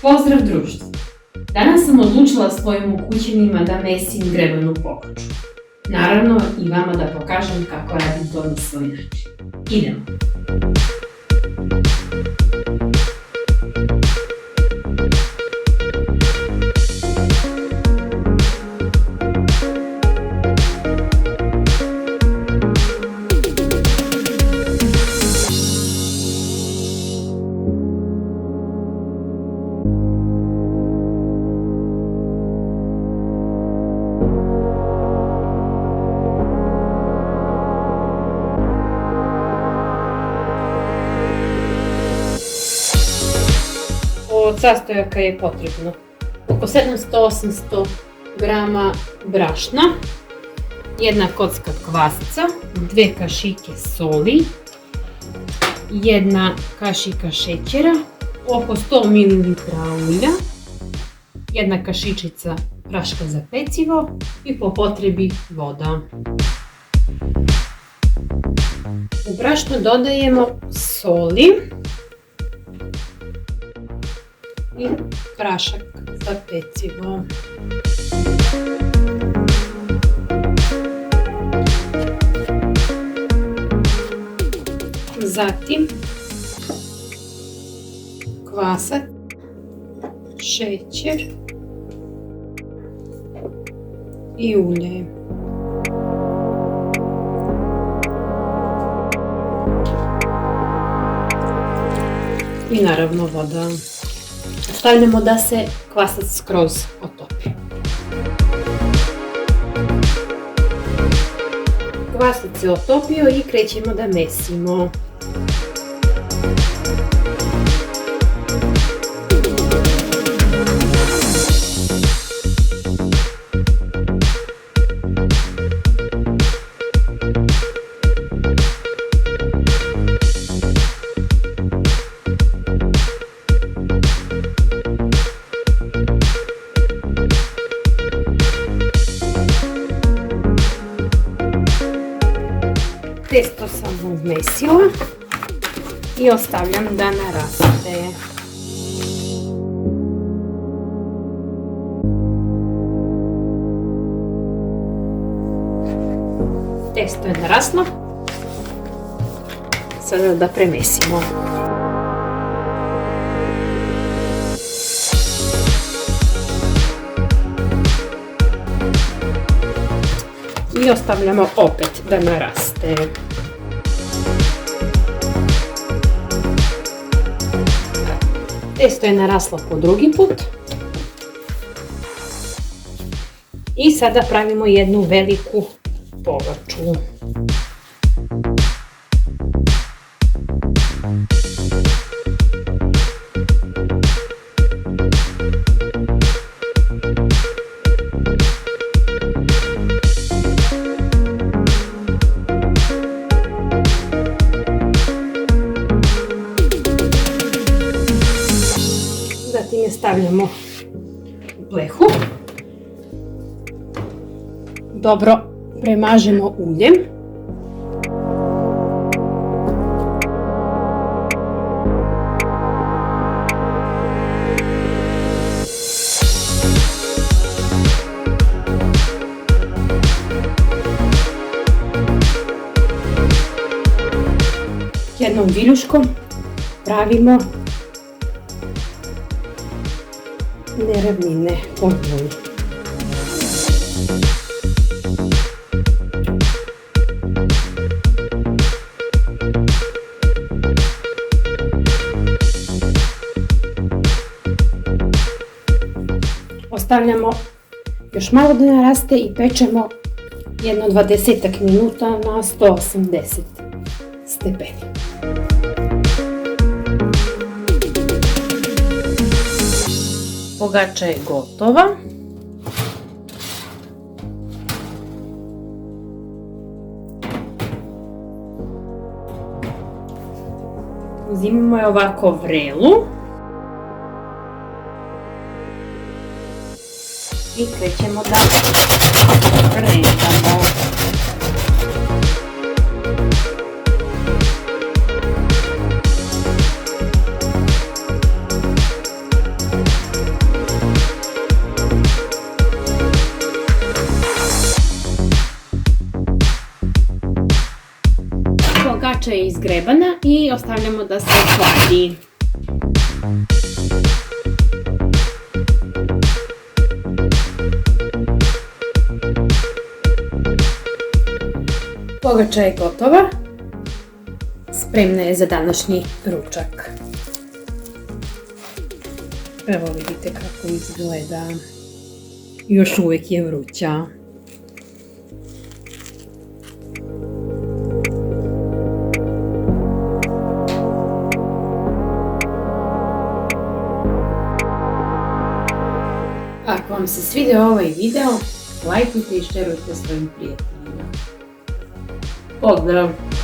Pozdrav društvo! Danas sam odlučila svojim ukućenima da mesim grebenu pogaču. Naravno i vama da pokažem kako radim to na svoj način. Idemo! Od sastojaka je potrebno oko 700-800 grama brašna, jedna kocka kvasca, 2 kašike soli, jedna kašika šećera, oko 100 ml ulja, jedna kašičica praška za pecivo i po potrebi voda. U brašno dodajemo soli i prašak za pecivo. Zatim kvasac, šećer i ulje. I naravno voda. Stavljamo da se kvasac skroz otopi. Kvasac se otopio i krećemo da mesimo. Testo sam umesila i ostavljam da naraste. Testo je naraslo. Sada da premesimo. I ostavljamo opet da naraste. Testo je naraslo po drugi put. I sada pravimo jednu veliku pogaču. Zatim je stavljamo u plehu. Dobro premažemo uljem. Jednom viljuškom pravimo neravnine po njoj. Ostavljamo još malo da naraste i pečemo jedno 20 minuta na 180 stepeni. Pogača je gotova. Uzimamo je ovako vrelu i krećemo da rezamo. pogača je izgrebana i ostavljamo da se hladi. Pogača je gotova. Spremna je za današnji ručak. Evo vidite kako izgleda. Još uvijek je vruća. Ako vam se svidio ovaj video, lajkujte i šerujte svojim prijateljima. Pozdrav!